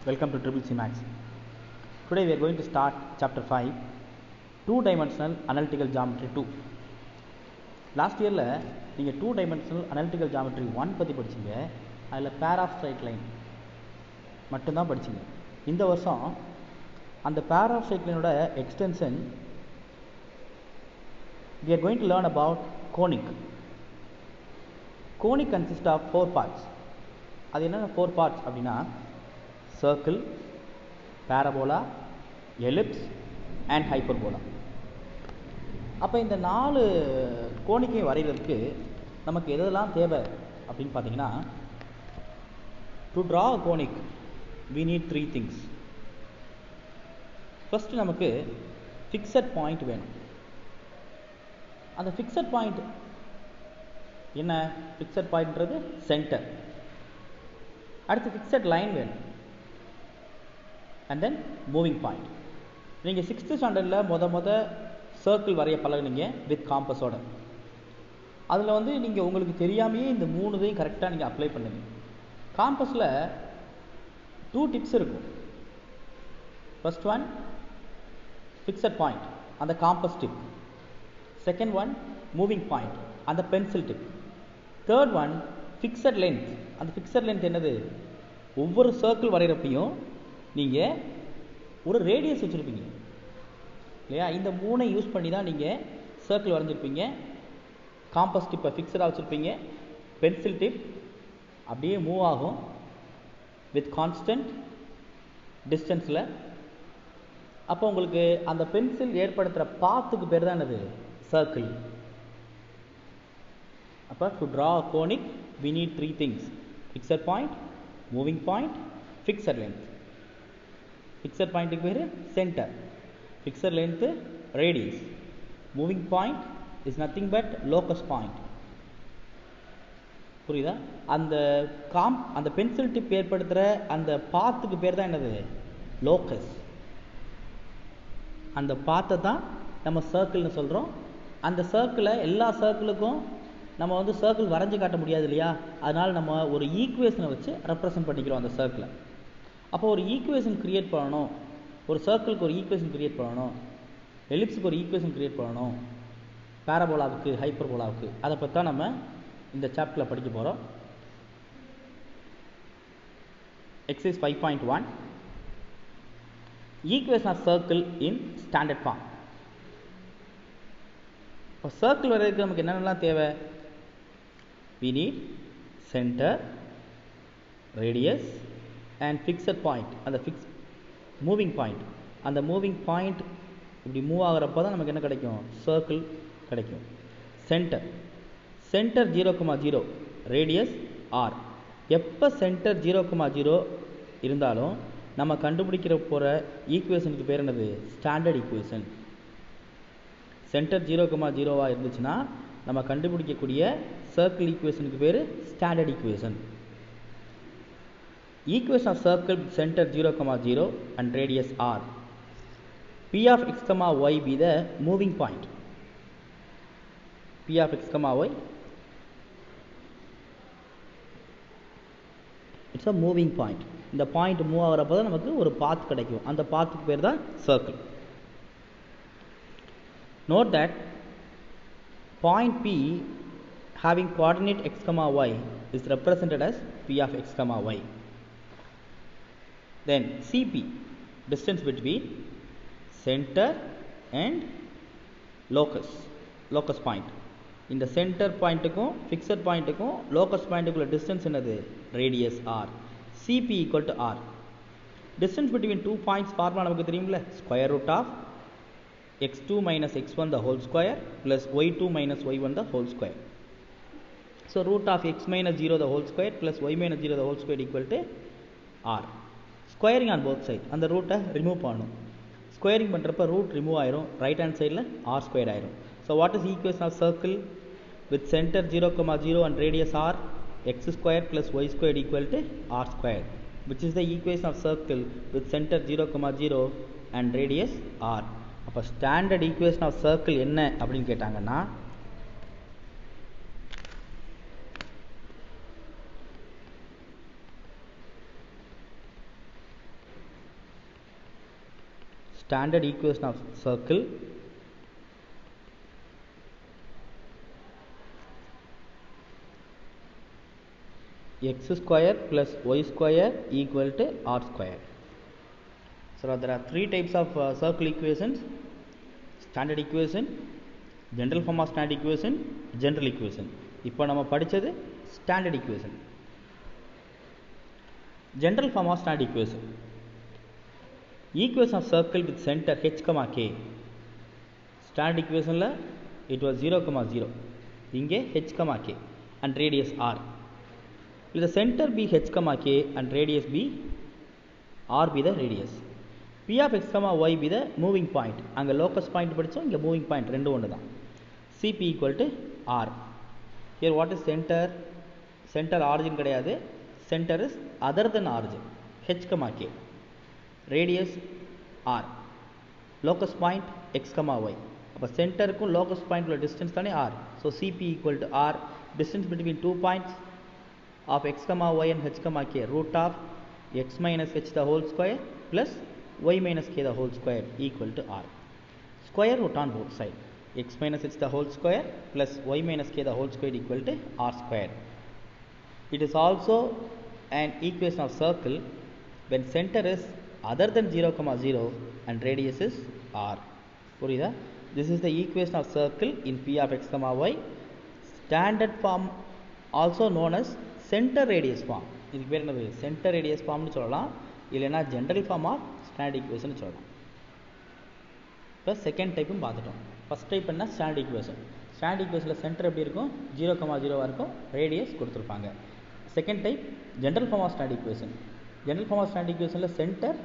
Welcome to Triple C Max. Today we are going to start chapter 5, Two-Dimensional Analytical Geometry 2. Last year நீங்கள் 2-dimensional Analytical Geometry 1 பற்றி படிச்சிங்க. அதில் pair of straight line மட்டும்தான் படிச்சிங்க. இந்த வருஷம் அந்த pair of straight line ஓட extension we are going to learn about conic. Conic consists of 4 parts. அது என்னென்ன 4 parts அப்படின்னா circle, parabola, ellipse and hyperbola. அப்போ இந்த 4 கோனிக்கை வரைகிறதுக்கு நமக்கு எதெல்லாம் தேவை அப்படின்னு பார்த்தீங்கன்னா, to draw a conic we need 3 things. First நமக்கு fixed point வேணும். அந்த fixed point என்ன? fixed pointன்றது சென்டர். அடுத்து fixed line வேணும். and then moving point. நீங்கள் 6th ஸ்டாண்டர்டில் முத சர்க்கிள் வரைய பழகுனீங்க வித் காம்பஸோட. அதில் நீங்கள் உங்களுக்கு தெரியாமையே இந்த 3 இதையும் கரெக்டாக நீங்கள் அப்ளை பண்ணுங்க. காம்பஸில் 2 டிப்ஸ் இருக்கும். ஃபர்ஸ்ட் ஒன் ஃபிக்ஸட் பாயிண்ட், அந்த compass tip. Second one moving point, அந்த pencil tip. Third one fixed length. அந்த ஃபிக்ஸட் லென்த் என்னது? ஒவ்வொரு சர்க்கிள் வரைகிறப்பையும் நீங்கள் ஒரு ரேடியஸ் வச்சுருப்பீங்க இல்லையா? இந்த 3 யூஸ் பண்ணி தான் நீங்கள் சர்க்கிள் வரைஞ்சிருப்பீங்க. காம்பஸ் டிப்பை ஃபிக்ஸடாக வச்சுருப்பீங்க. பென்சில் டிப் அப்படியே மூவ் ஆகும் வித் கான்ஸ்டன்ட் டிஸ்டன்ஸில். அப்போ உங்களுக்கு அந்த பென்சில் ஏற்படுத்துகிற பாத்துக்கு பேர் தான் என்னது? சர்க்கிள். அப்போ to draw conic we need 3 things: fixed point, moving point, fixed length. fixed point க்கு பேரு center, fixed length radius, moving point is nothing but locus point. புரியுதா? அந்த பென்சில் டிப் ஏற்படுத்துகிற அந்த பாத்துக்கு பேர் தான் என்னது? லோக்கஸ். அந்த பாத்தை தான் நம்ம சர்க்கிள்னு சொல்கிறோம். அந்த சர்க்கிளை எல்லா சர்க்கிளுக்கும் நம்ம சர்க்கிள் வரைஞ்சி காட்ட முடியாது இல்லையா? அதனால் நம்ம ஒரு ஈக்குவேஷனை வச்சு ரெப்ரசன்ட் பண்ணிக்கிறோம் அந்த சர்க்கிளை. அப்போ ஒரு ஈக்குவேஷன் கிரியேட் பண்ணணும், ஒரு சர்க்கிளுக்கு ஒரு ஈக்குவேஷன் கிரியேட் பண்ணணும், எலிப்ஸுக்கு ஒரு ஈக்குவேஷன் கிரியேட் பண்ணணும், பேரபோலாவுக்கு, ஹைப்பர்போலாவுக்கு, அதை பற்றி தான் நம்ம இந்த சாப்டரில் படிக்க போகிறோம். Exercise 5.1 equation of circle in standard form. இப்போ சர்க்கிள் வரைகிறதுக்கு நமக்கு என்னென்னலாம் தேவை? we need center, radius and fixed point, அந்த மூவிங் பாயிண்ட். அந்த மூவிங் பாயிண்ட் இப்படி மூவ் ஆகிறப்போ தான் நமக்கு என்ன கிடைக்கும்? சர்க்கிள் கிடைக்கும். Centre 0,0, radius r. எப்போ சென்டர் 0,0 இருந்தாலும் நம்ம கண்டுபிடிக்கிற போகிற ஈக்குவேஷனுக்கு பேர் என்னது? Standard equation. சென்டர் 0,0 இருந்துச்சுன்னா நம்ம கண்டுபிடிக்கக்கூடிய சர்க்கிள் ஈக்குவேஷனுக்கு பேர் standard equation. Equation of circle with center 0,0 and radius r. P of x, y be the moving point. P of x, y it's a moving point. இந்த பாயிண்ட் மூவ் ஆகிறப்போ தான் நமக்கு ஒரு பாத் கிடைக்கும். அந்த பாத்துக்கு பேர் தான் circle. Note that point P having coordinate x, y is represented as P of x, y. Then CP, distance between center and locus point. இந்த சென்டர் பாயிண்ட்டுக்கும் ஃபிக்ஸட் பாயிண்ட்டுக்கும் லோக்கஸ் பாயிண்ட்டுக்குள்ள டிஸ்டன்ஸ் என்னது? Radius r. CP equal to r. Distance between 2 points formula நமக்கு தெரியும்ல? Square root of x2 minus x1 the whole square plus y2 minus y1 the whole square. So root of x minus 0 the whole square plus y minus 0 the whole square equal to r. Squaring on both side. அந்த ரூட்டை remove பண்ணணும். Squaring பண்ணுறப்ப root remove ஆயிரும், right hand சைடில் r square ஆயிரும். So what is equation of circle with centre 0,0 and radius r? X square plus y square equal to r square, which is the equation of circle with centre 0,0 and radius r. அப்போ standard equation of circle என்ன அப்படின்னு கேட்டாங்கன்னா, standard equation of circle x square plus y square equal to r square. So there are three types of circle equations: standard equation, general form of standard equation, general equation. இப்போ நம்ம படிச்சது standard equation. General form of standard equation: equation of circle with center h, k. Standard equation la it was 0, 0. இங்கே h, k and radius r. If the center be h, k and radius be r be the radius. P of x, y be the moving point. அங்க locus point படிச்சோம், இங்க moving point ரெண்டு ஒன்று தான். Cp equal to r. Here what is center? Center origin கிடையாது. Center is other than origin. h, k. Radius r. Locus point x, y. அப்போ சென்டருக்கும் locus point உள்ள distance தானே r. So Cp equal to r. Distance between 2 points of x, y and h, k. Root of x minus h the whole square plus y minus k the whole square equal to r. Square root on both sides. X minus h the whole square plus y minus k the whole square equal to r square. It is also an equation of circle when center is other than 0, 0 and radius is r. புரியுதா? This is the equation of circle in P of x, y. Standard form also known as center radius form. இதுக்கு பேர் என்னது? Center radius form னு சொல்லலாம், இல்லைனா general form of standard equation னு சொல்லலாம். இப்போ செகண்ட் டைப்பும் பார்த்துட்டோம். ஃபர்ஸ்ட் டைப் என்ன? Standard equation. ஸ்டாண்டர்ட் ஈக்குவேஷனில் சென்டர் எப்படி இருக்கும்? 0, 0 இருக்கும், ரேடியஸ் கொடுத்துருப்பாங்க. Second type general form of standard equation. General form of standard ஈக்குவேஷனில் சென்டர்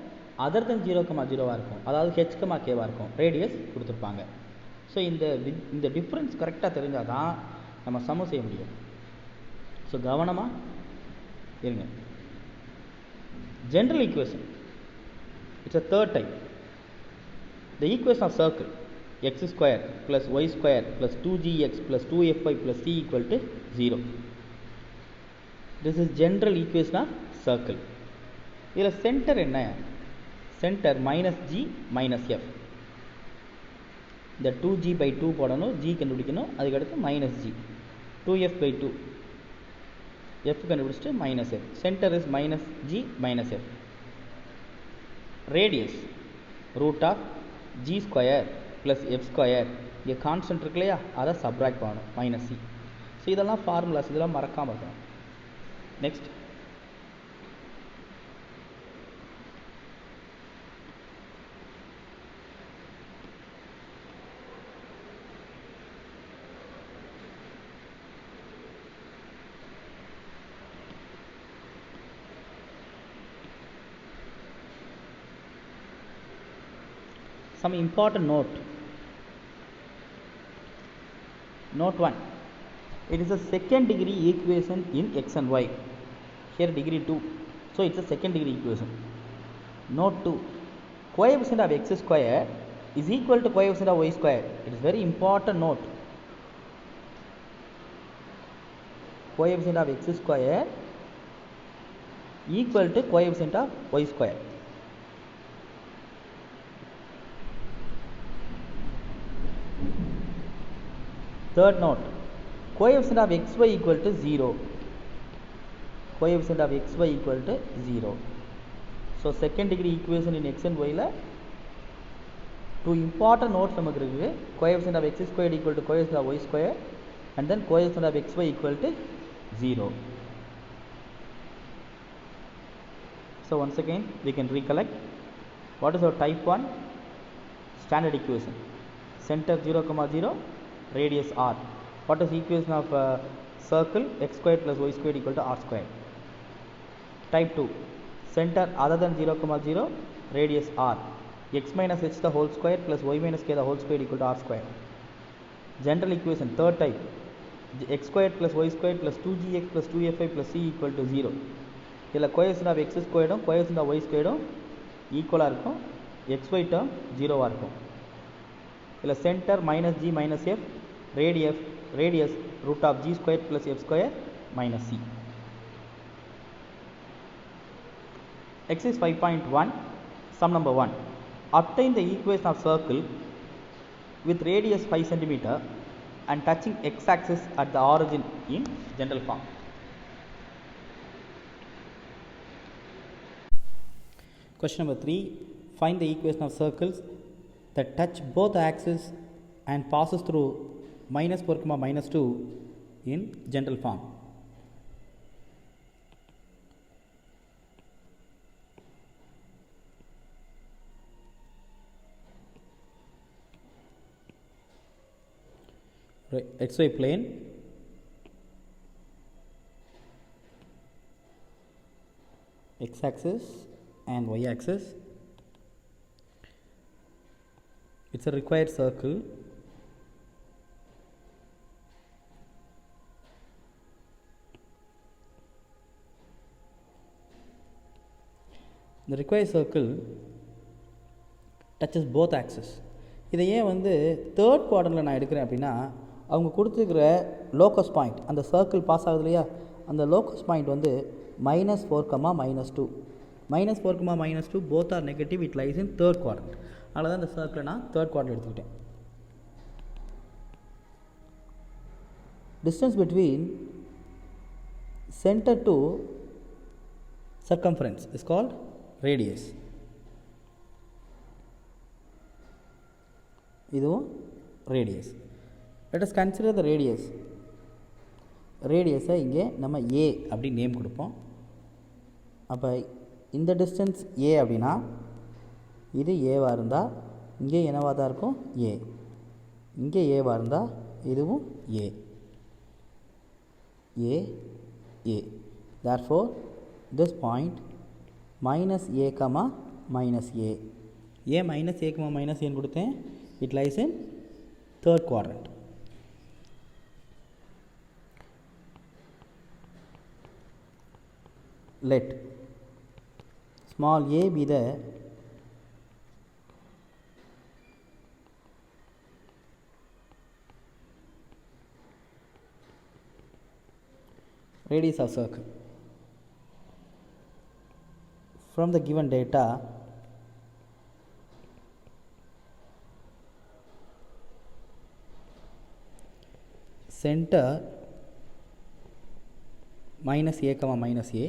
அதர் தென் 0, 0 இருக்கும், அதாவது h, k இருக்கும், ரேடியஸ் கொடுத்துருப்பாங்க. ஸோ இந்த டிஃப்ரென்ஸ் கரெக்டாக தெரிஞ்சால் தான் நம்ம சம செய்ய முடியும். ஸோ கவனமாக இருங்க. General equation it's a third type. The equation of circle x square plus y square plus 2gx plus 2fy plus c equal to 0. This is general equation of circle. இதில் சென்டர் என்ன? Centre minus g minus f. இந்த 2g by 2 போடணும், g கண்டுபிடிக்கணும், அதுக்கடுத்து minus g, 2f by 2 f கண்டுபிடிச்சிட்டு minus f. Centre is minus g minus f. Radius root of g square plus f square. இங்கே constant இருக்கு இல்லையா, அதை சப்ராக்ட் பண்ணணும், மைனஸ் c. ஸோ இதெல்லாம் ஃபார்முலாஸ், இதெல்லாம் மறக்காமல் இருக்கணும். Next some important note. Note 1. It is a second degree equation in x and y. Here degree 2. So it's a second degree equation. Note 2. Coefficient of x square is equal to coefficient of y square. It is very important note. Coefficient of x square equal to coefficient of y square. Third note, coefficient of xy equal to 0. Coefficient of xy equal to 0. So second degree equation in x and y la two important notes நமக்கு இருக்கு. Coefficient of x squared equal to coefficient of y square and then coefficient of xy equal to 0. So once again we can recollect what is our type 1 standard equation. Center 0, 0, radius r. What is equation of circle? X squared plus y squared equal to r squared. Type 2, center other than 0, 0, radius r. X minus h the whole square plus y minus k the whole square equal to r square. General equation third type, x squared plus y squared plus 2gx plus 2fy plus c equal to 0. இதில் coefficient of x squared coefficient of y squared ஈக்குவலாக இருக்கும், xy term 0 இருக்கும். இதில் centre minus g minus f, radius root of g square plus f square minus c. Exercise 5.1, sum number 1. obtain the equation of circle with radius 5 centimeter and touching x-axis at the origin in general form. Question number 3. Find the equation of circles that touch both axes and passes through minus 4, minus 2 in general form. XY plane, x-axis and y-axis. It's a required circle. The required circle touches both axes. இதை ஏன் வந்து third குவாட்ரண்ட்டில் நான் எடுக்கிறேன் அப்படின்னா, அவங்க கொடுத்துருக்கிற locus point, அந்த சர்க்கிள் பாஸ் ஆகுது இல்லையா, அந்த லோக்கஸ் பாயிண்ட் வந்து -4, -2. -4, -2 both are negative, it lies in third quadrant. அதனால தான் இந்த சர்க்கிளை நான் தேர்ட் குவாட்ரண்ட் எடுத்துக்கிட்டேன். Distance between center to circumference is called radius. இதுவும் radius. Let us consider the radius. ரேடியஸை இங்கே நம்ம a அப்படி நேம் கொடுப்போம். அப்போ இந்த டிஸ்டன்ஸ் a அப்படின்னா இது ஏவாக இருந்தால் இங்கே என்னவாக தான் இருக்கும் a, இங்கே ஏவாக இருந்தால் இதுவும் a, a, a. Therefore this point minus a, minus a. A minus a, minus a கொடுத்தேன். It lies in third quadrant. Let small a be the radius of circle. From the given data, center minus a, minus a,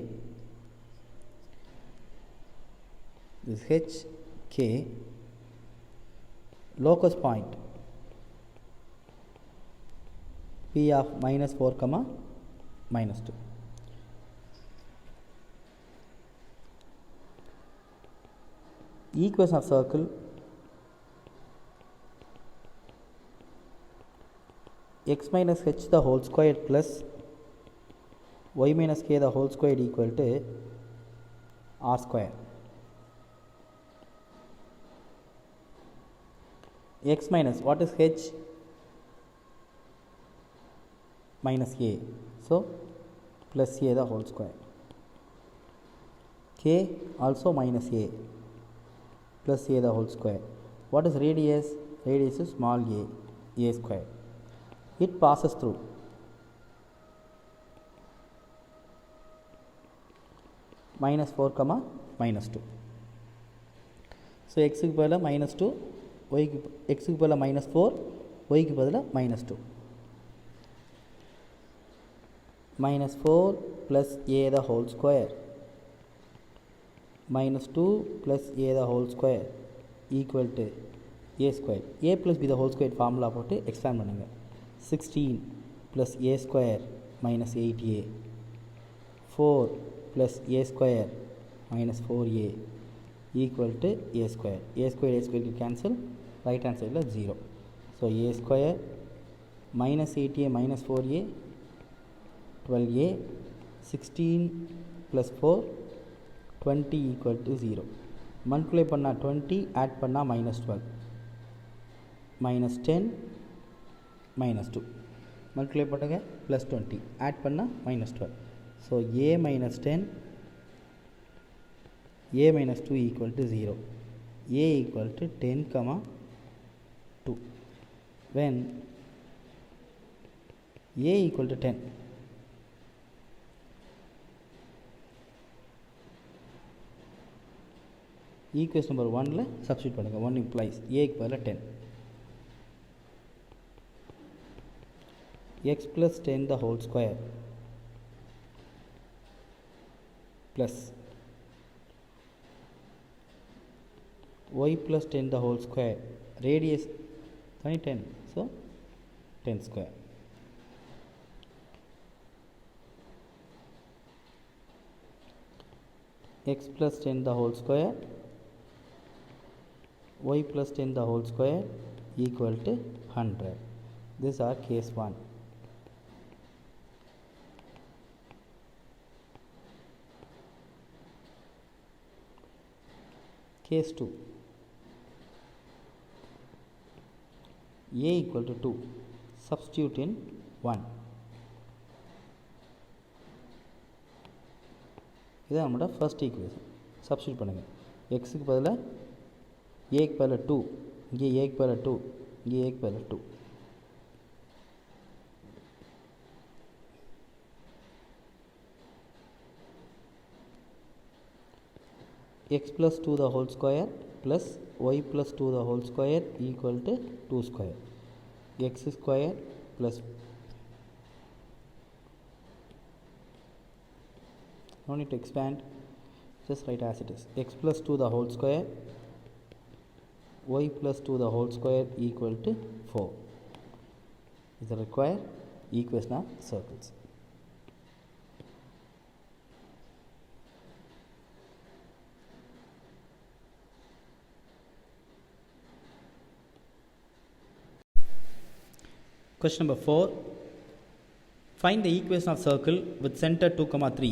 this h, k, locus point p of -4, -2. Equation of circle x minus h the whole square plus y minus k the whole square equal to r square. X minus, what is h? Minus a, so plus a the whole square. K also minus a, plus a the whole square. What is radius? Radius is small a square. It passes through -4, -2. So x க்கு பதிலாக -2, y க்கு x க்கு பதிலாக -4, y க்கு பதிலாக -2. -4 plus a the whole square, -2 plus a the whole square equal to a square. A plus b the whole square formula போட்டு expand பண்ணுங்க. 16 plus a square minus 8a, 4 plus a square minus 4a equal to a square. A square will cancel, right hand side 0. So a square minus 8a minus 4a, 12a, 16 plus 4, 20 equal to 0. Multiply பண்ணா 20, add பண்ணா -12, minus 10, minus 2. Multiply பண்ணுங்க plus 20, add பண்ணா -12. So a minus 10, a minus 2 equal to 0. A equal to 10, 2. When a equal to 10, equation number 1ல substitute பண்ணுங்கள். 1 implies ஏக்கு பதிலாக 10 x plus 10 the whole square plus y plus 10 the whole square, radius 10, so 10 square. X plus 10 the whole square, y plus 10 the whole square equal to 100. These are case 1. Case 2. A equal to 2. Substitute in 1. இதுதான் நம்மளோட first equation. Substitute பண்ணுங்கள். எக்ஸுக்கு பதிலாக ஏக்கு பதிலாக 2, இங்கே ஏக்கு பதிலாக 2, இங்கே ஏக்கு பதிலாக 2. x plus 2 the whole square plus y plus 2 the whole square equal to 2 square. X square plus, no need to expand, just write as it is. X plus 2 the whole square, y plus 2 the whole square equal to 4 is the required equation of circles. Question number 4. Find the equation of circle with center 2, 3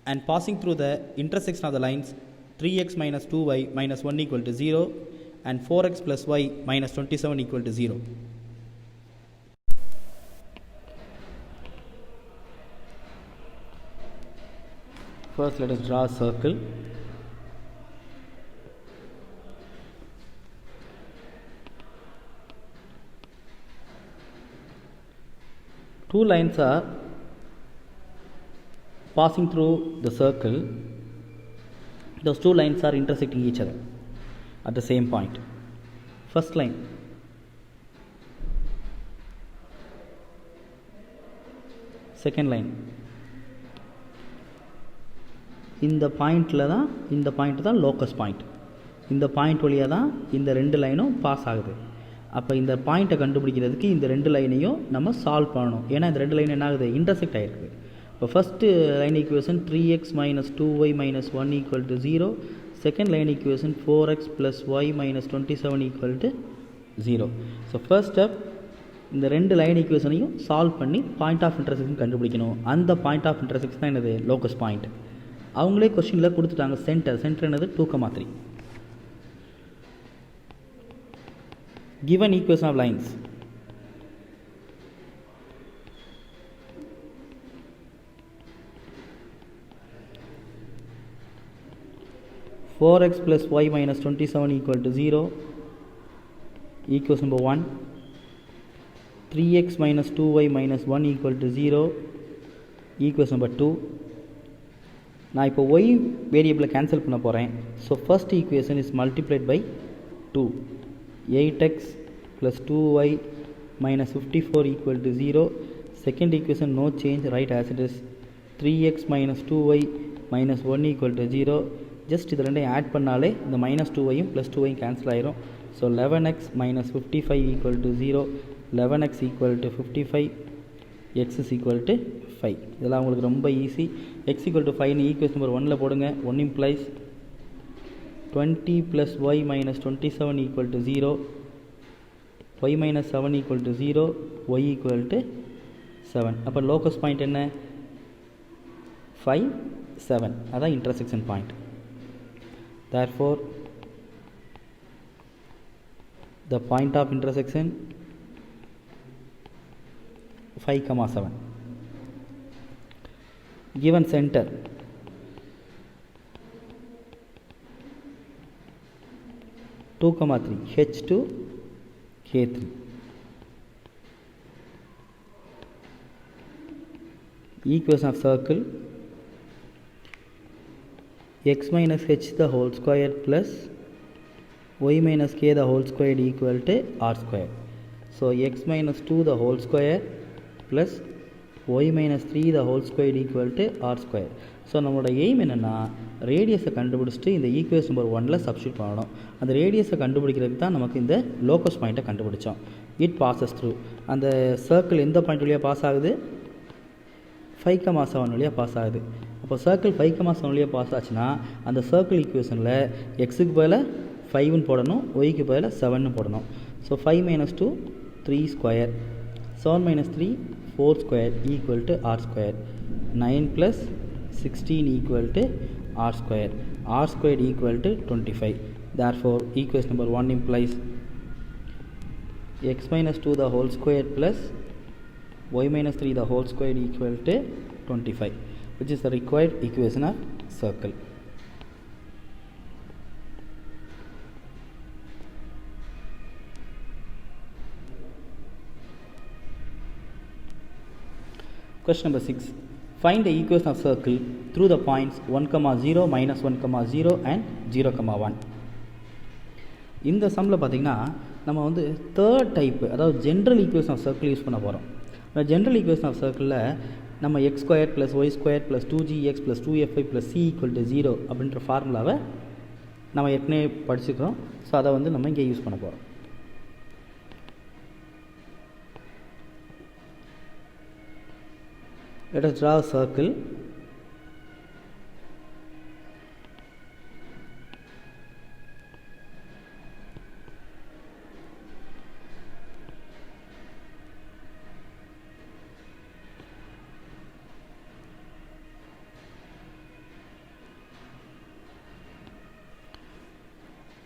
and passing through the intersection of the lines 3x minus 2y minus 1 equal to 0 and 4x plus y minus 27 equal to 0. First let us draw a circle. Two lines are passing through the circle. Those two lines are intersecting each other at the same point. First line, second line. இந்த பாயிண்டில் தான் இந்த point தான் locus point. இந்த point வழியாக தான் இந்த ரெண்டு லைனும் பாஸ் ஆகுது. அப்போ இந்த பாயிண்ட்டை கண்டுபிடிக்கிறதுக்கு இந்த ரெண்டு லைனையும் நம்ம சால்வ் பண்ணணும். ஏன்னா இந்த ரெண்டு லைன் என்ன ஆகுது, இன்டர்செக்ட் ஆகிருக்கு. இப்போ first line equation 3x minus 2y minus 1 equal to 0. Second line equation 4x plus y minus 27 equal to 0. So first step இந்த ரெண்டு லைன் ஈக்குவேஷனையும் சால்வ் பண்ணி பாயிண்ட் ஆஃப் இன்டர்செக்ஷன் கண்டுபிடிக்கணும். அந்த பாயிண்ட் ஆஃப் இன்டர்செக்ஷன் தான் என்னது, லோக்கஸ் பாயிண்ட். அவங்களே கொஸ்டினில் கொடுத்துட்டாங்க சென்டர் என்னது 2, 3. Given equation of lines, four x plus y minus 27 equal to 0, equation number 1. 3x minus 2y minus 1 equal to 0, equation number 2. நான் இப்போ y வேரியபிளை கேன்சல் பண்ண போகிறேன். So first equation is multiplied by 2. 8x plus 2y minus 54 equal to 0. Second equation no change, write as it is. 3x minus 2y minus 1 equal to 0. Just இது ரெண்டையும் add பண்ணாலே இந்த minus 2yயும் plus 2yயும் cancel ஆயிரும். So 11x minus 55 equal to 0. 11x equal to 55. x is equal to 5. இதெல்லாம் உங்களுக்கு ரொம்ப easy. x equal to 5 equation number 1ல போடுங்க. 1 implies 20 plus y minus 27 equal to 0, y minus 7 equal to 0, y equal to 7. அப்போ locus point என்ன, 5, 7. அதான் intersection point. Therefore, the point of intersection 5, 7. Given center, two, 3, H2, K3. Equation of circle x minus h the whole square plus y minus k the whole square equal to r square. So x minus 2 the whole square plus y minus 3 the whole square equal to r square. So நம்மளோட aim என்னென்னா ரேடியஸை கண்டுபிடிச்சிட்டு இந்த equation number 1ல் substitute பண்ணணும். அந்த ரேடியஸை கண்டுபிடிக்கிறதுக்கு தான் நமக்கு இந்த லோக்கஸ் பாயிண்ட்டை கண்டுபிடிச்சோம். இட் பாசஸ் த்ரூ, அந்த சர்க்கிள் எந்த பாயிண்ட் வழியாக பாஸ் ஆகுது? 5,7 வழியாக பாஸ் ஆகுது. அப்போ சர்க்கிள் 5,7 வழியாக பாஸ் ஆச்சுன்னா அந்த சர்க்கிள் ஈக்குவேஷனில் எக்ஸுக்கு பதிலாக 5ன்னு போடணும், ஒய்க்கு பதிலாக 7ன்னு போடணும். ஸோ 5 minus 2 3 square, 7 minus 3 4 square equal to r square, 9 plus 16 equal to r square, r squared equal to 25. Therefore equation number 1 implies x minus 2 the whole square plus y minus 3 the whole square equal to 25, which is the required equation of circle. Question number 6. Find the equation of circle through the points 1, 0, minus 1, 0 and 0, 1. இந்த சம்மில் பார்த்திங்கன்னா நம்ம வந்து third type, அதாவது general equation of circle use பண்ண போகிறோம். இந்த general equation of சர்க்கிளில் நம்ம x square plus y square plus 2gx plus 2fy plus c equal to 0 அப்படின்ற ஃபார்முலாவை நம்ம ஏற்கனவே படிச்சுக்கிறோம். ஸோ அதை வந்து நம்ம இங்கே யூஸ் பண்ண போகிறோம். Let us draw a circle.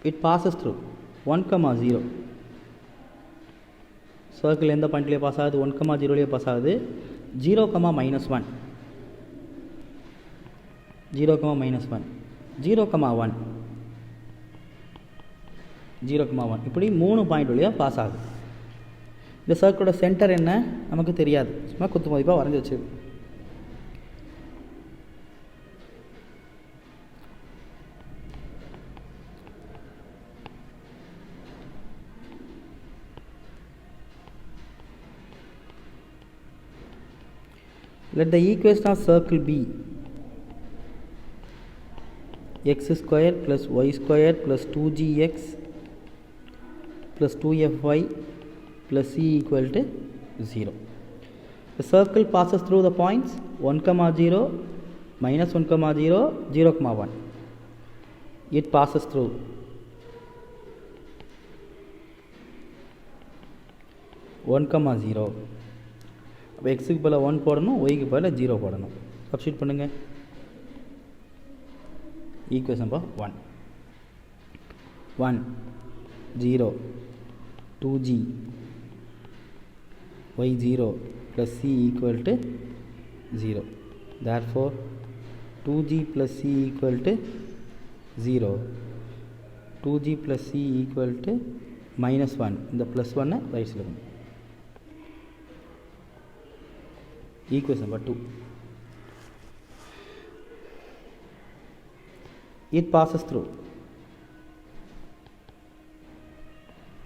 It passes through 1, 0. Circle எந்த பாயிண்ட்லேயே பாஸ் ஆகுது? 1, 0லேயே பாஸ் ஆகுது. 0, minus 1, 0, minus 1, 0, 1, 0, 1 இப்படி 3 பாயிண்ட் வழியாக பாஸ் ஆகுது. இந்த சர்க்கிளோட சென்டர் என்ன நமக்கு தெரியாது, சும்மா குத்து மதிப்பாக வரைஞ்சி வச்சு. Let the equation of circle be x square plus y square plus 2gx plus 2fy plus c equal to 0. The circle passes through the points 1, 0, minus 1, 0, 0, 1. It passes through 1, 0. அப்போ எக்ஸுக்கு பதில் 1 போடணும், ஒய்க்கு பதில் 0 போடணும். சப்ஸ்டியூட் பண்ணுங்கள். Equation number 1, 0, 2g y 0 plus c equal to 0. Therefore 2g plus c equal to 0. 2g plus c equal to minus 1. இந்த plus 1 right சைடில் பண்ணுங்க. Equation number 2. It passes through.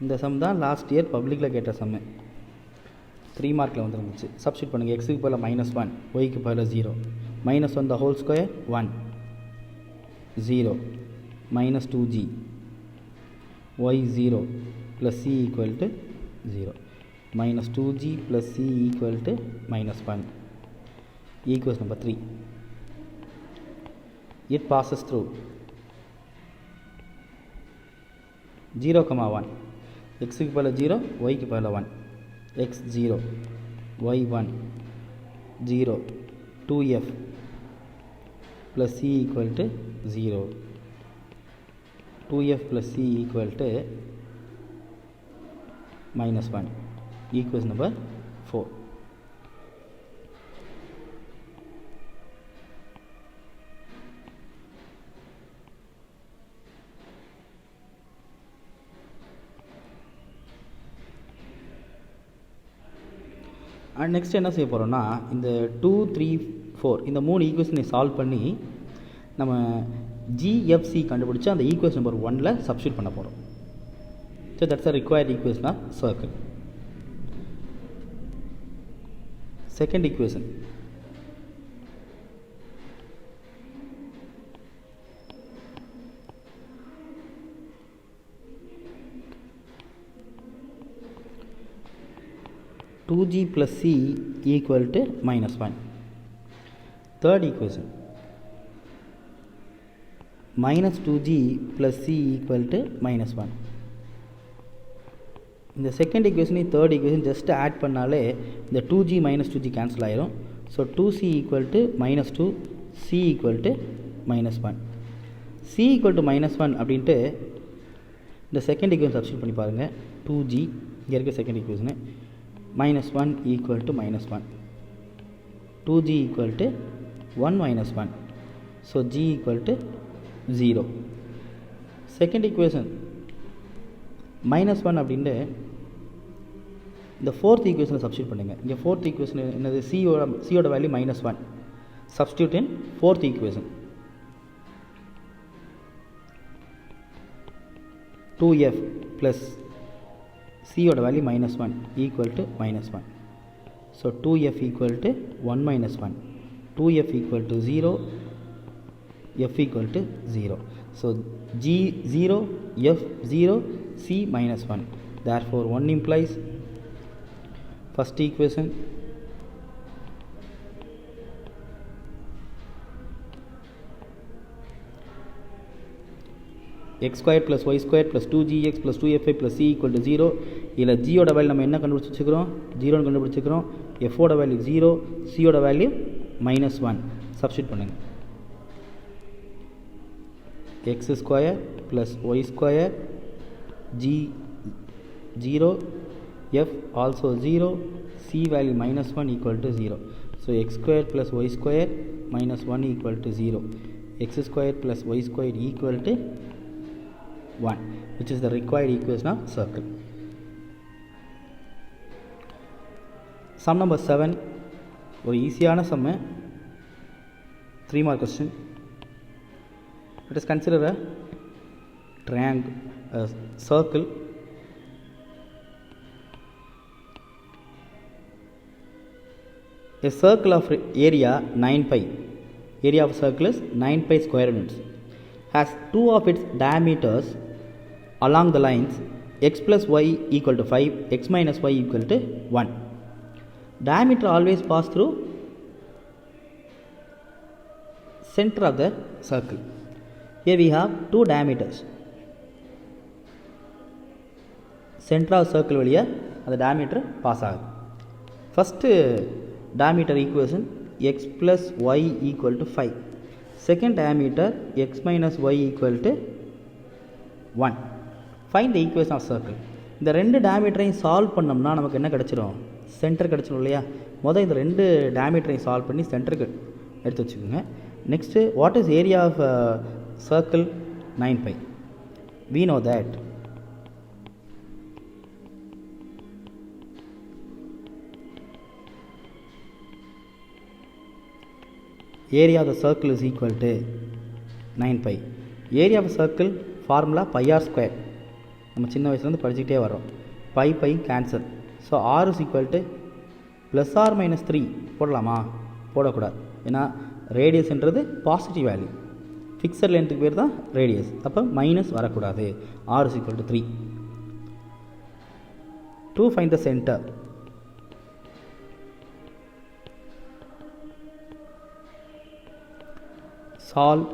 இந்த சம் தான் லாஸ்ட் இயர் பப்ளிக்கில் கேட்ட சம்மு, 3 மார்க்கில் வந்துருந்துச்சு. சப்ஸ்டியூட் பண்ணுங்கள். எக்ஸுக்கு பதில் minus 1, ஒய்க்கு பதில் 0, minus 1 the whole square 1, 0, minus 2g y 0 plus c equal to 0. Minus 2g plus c equal to minus 1. Equation number 3. It passes through 0, 1. X க்கு பதிலா 0, y க்கு பதிலா 1. X 0, y 1, 0, 2f plus c equal to 0. 2f plus c equal to minus 1. Equation number 4. And next என்ன செய்ய போகிறோம்னா, இந்த 2, 3, 4 இந்த 3 ஈக்குவேஷனை சால்வ் பண்ணி நம்ம ஜிஎஃப்சி கண்டுபிடிச்சி அந்த ஈக்குவேஷன் நம்பர் 1ல் சப்ஸ்டியூட் பண்ண போகிறோம். So that's a required equation of circle. Second equation, two g plus c equal to -1. Third equation, -2g plus c equal to -1. இந்த second equation third equation just add பண்ணாலே இந்த 2g -2g cancel ஆயிரும். So 2c equal to -2, c equal to -1. c equal to -1 அப்படின்ட்டு இந்த second equation substitute பண்ணி பாருங்கள். 2g இங்கே இருக்க second equation -1 equal to -1, 2g equal to 1 minus 1, so g equal to 0. Second equation -1 அப்படின்ட்டு இந்த fourth ஈக்குவேஷனை சப்ஸ்டியூட் பண்ணுங்க. இங்கே ஃபோர்த் ஈக்குவேஷன் என்னது, சியோட value -1, substitute in fourth equation. 2f plus சியோட value -1 equal to -1. So 2f equal to 1 minus 1, 2f equal to 0, f equal to 0. So g 0, f 0, c -1. Therefore 1 implies first equation x squared plus y squared plus 2gx plus 2fi plus c equal to 0. இதில் g ஓட value நம்ம என்ன கண்டுபிடிச்சிக்கிறோம், 0 கண்டுபிடிச்சிக்கிறோம். f ஓட value 0, c ஓட value -1. Substitute பண்ணுங்க. x square plus y square, g 0, f also 0, c value -1 equal to 0. So x square plus y square -1 equal to 0. x square plus y square equal to 1, which is the required equation of circle. Sum number 7, ஒரு ஈஸியான சம்மு, 3 mark question. Let us consider a triangle, a circle. A circle of area 9 pi, area of circle is 9 pi square units, has two of its diameters along the lines x plus y equal to 5, x minus y equal to 1. Diameter always pass through center of the circle. Here we have two diameters. Center of circle வழியா அந்த diameter pass ஆகுது. First diameter equation x plus y equal to 5. Second diameter x minus y equal to 1. Find the equation of circle. இந்த ரெண்டு diameterையும் solve பண்ணோம்னா நமக்கு என்ன கிடைச்சிரும், centre கிடைச்சிரும் இல்லையா. முதல் இந்த ரெண்டு diameterையும் சால்வ் பண்ணி சென்டருக்கு எடுத்து வச்சுக்கோங்க. Next what is area of circle 9 pi. We know that area of the circle is equal to 9 pi. Area of a circle formula pi r square. நம்ம சின்ன வயசுலேருந்து படிச்சுக்கிட்டே வரோம். pi கேன்சல். ஸோ r is equal to plus r minus 3 போடலாமா, போடக்கூடாது. ஏன்னா ரேடியஸ்ன்றது பாசிட்டிவ் வேல்யூ, ஃபிக்ஸட் லென்த்துக்கு பேர் தான் ரேடியஸ். அப்போ மைனஸ் வரக்கூடாது. r is equal to 3. To find the center, solve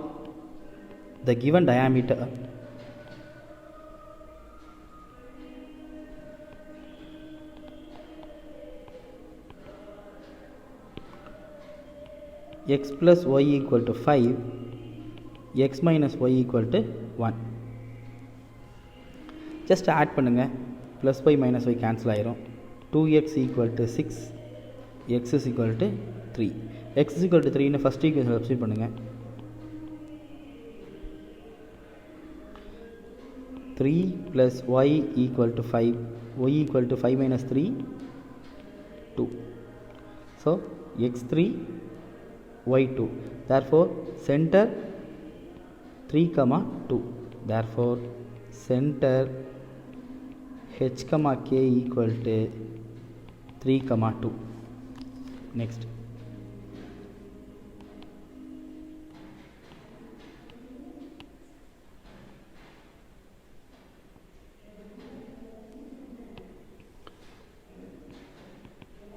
the given diameter x plus y equal to 5, x minus y equal to 1. just add பண்ணுங்க. plus y minus y cancel ஆயிரும். 2x equal to 6, x is equal to 3. x is equal to 3 ன்னு first equation substitute பண்ணுங்க. 3 plus y equal to 5, y equal to 5 minus 3, 2. So x3, y2. Therefore center 3, 2. Therefore, center h, k equal to 3, 2. Next.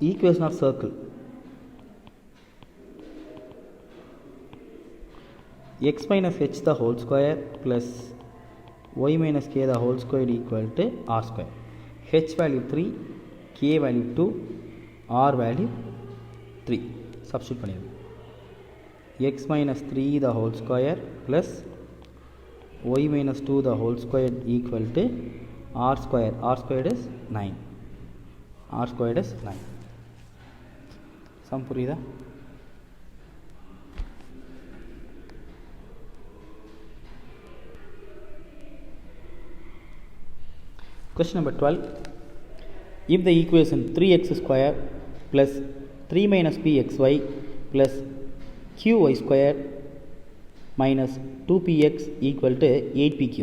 Equation of circle. X minus h the whole square plus y minus k the whole square equal to r square. H value 3, k value 2, r value 3. Substitute பண்ணிடுங்க. X minus 3 the whole square plus y minus 2 the whole square equal to r square. R squared is 9. R squared is 9. Sum புரியுதா? Question number 12. If the equation 3x square plus 3 minus pxy plus qy square minus 2px equal to 8pq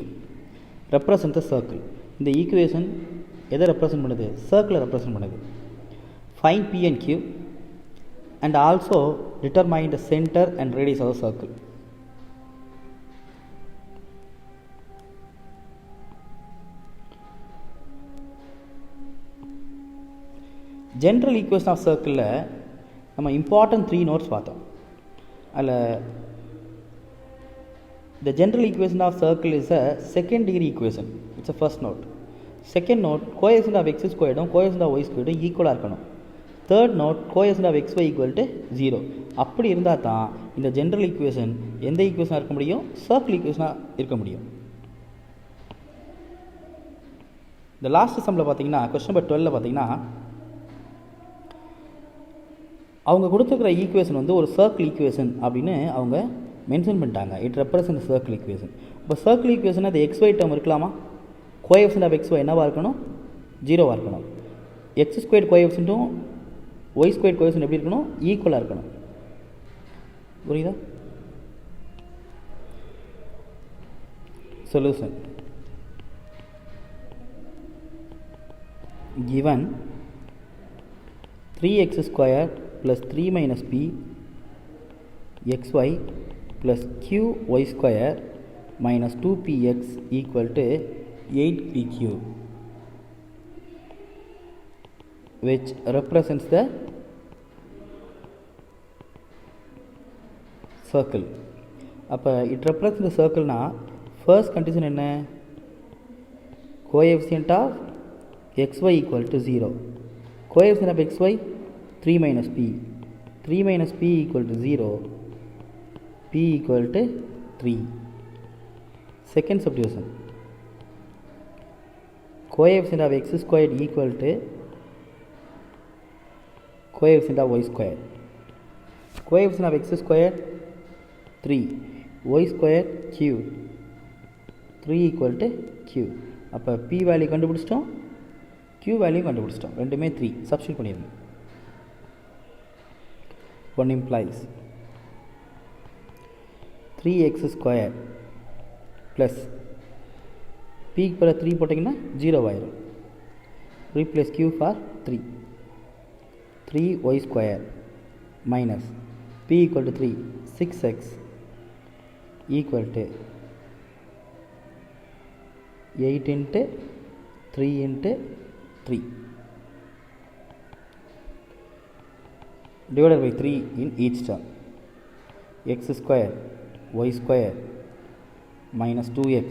represent the circle. இந்த equation எதை represent பண்ணுது? Circle represent பண்ணுது. Find p and q and also determine the center and radius of the circle. General equation of circle நம்ம important 3 notes பார்த்தோம். அதில் the general equation of circle is a second degree equation. It's a first note. Second note, coefficient of x squared and coefficient of y squared equal இருக்கணும். Third note, coefficient of xy equal to 0. அப்படி இருந்தால் தான் இந்த general equation எந்த equation இருக்க முடியும்? Circle equation இருக்க முடியும். இந்த லாஸ்ட் சம்மில் பார்த்தீங்கன்னா question number 12 பார்த்தீங்கன்னா அவங்க கொடுத்துருக்கிற ஈக்குவேஷன் வந்து ஒரு சர்க்கிள் ஈக்குவேஷன் அப்படின்னு அவங்க மென்ஷன் பண்ணிட்டாங்க. It represent circle equation. இப்போ சர்க்கிள் ஈக்குவேஷன் அது எக்ஸ்ஒய் டேர்ம் இருக்கலாமா? கோஎஃபிஷியன்ட் ஆஃப் எக்ஸ்ஒய் என்னவாக இருக்கணும்? 0வாக இருக்கணும். எக்ஸ் ஸ்கொயர்ட் கோஎஃபிஷியன்ட்டும் ஒய் ஸ்கொயர்ட் கோஎஃபிஷியன்ட் எப்படி இருக்கணும்? ஈக்குவலாக இருக்கணும். புரியுதா? Solution given 3x square plus 3 minus p xy plus qy square minus 2px equal to 8pq, which represents the circle. அப்போ it represents the circle na first condition என்ன? coefficient of xy equal to 0. coefficient of xy 3 minus p. 3 minus p equal to 0. p equal to 3. Second substitution. Coefficient of x squared equal to coefficient of y squared. Coefficient of x squared 3. y squared q. 3 equal to q. அப்போ p value கண்டுபிடிச்சிட்டோம், q value கண்டுபிடிச்சிட்டோம். ரெண்டுமே 3. Substitute பண்ணிடுங்க. 1 implies 3x square plus p க்கு பதிலாக 3 போட்டிங்கன்னா 0 ஆயிரும். replace q for 3. 3y square minus p equal to 3. 6x equal to 8 into 3 into 3 divided by 3 in each term. X square y square minus 2x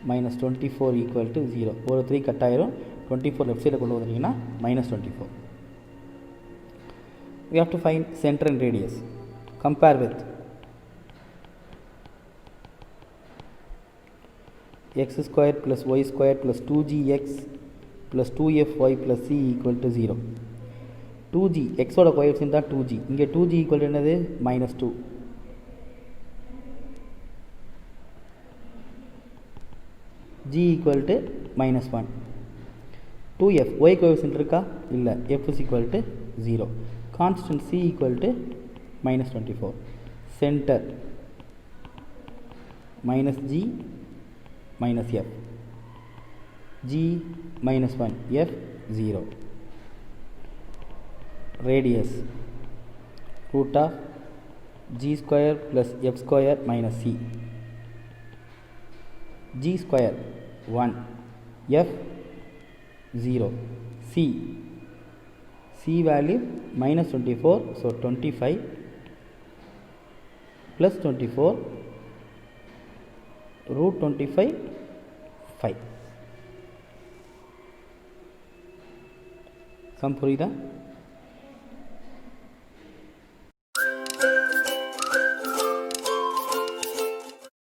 minus 24 equal to 0. ஒரு 3 cut ஆயிரும். 24 left சைடில் கொண்டு வந்தீங்கன்னா minus 24. We have to find center and radius. Compare with x square plus y square plus 2gx plus 2fy plus c equal to 0. 2g x ஓட coefficient தான் 2g. இங்கே 2g equal to என்னது? -2. g equal to -1. 2f y coefficient இருக்கா? இல்லை. f is equal to 0. Constant c equal to -24. Center minus g minus f, g minus 1, f 0. Radius root of g square plus f square minus c, g square 1, f 0, c value minus 24, so 25 plus 24 root 25 5. Sum புரியுதா?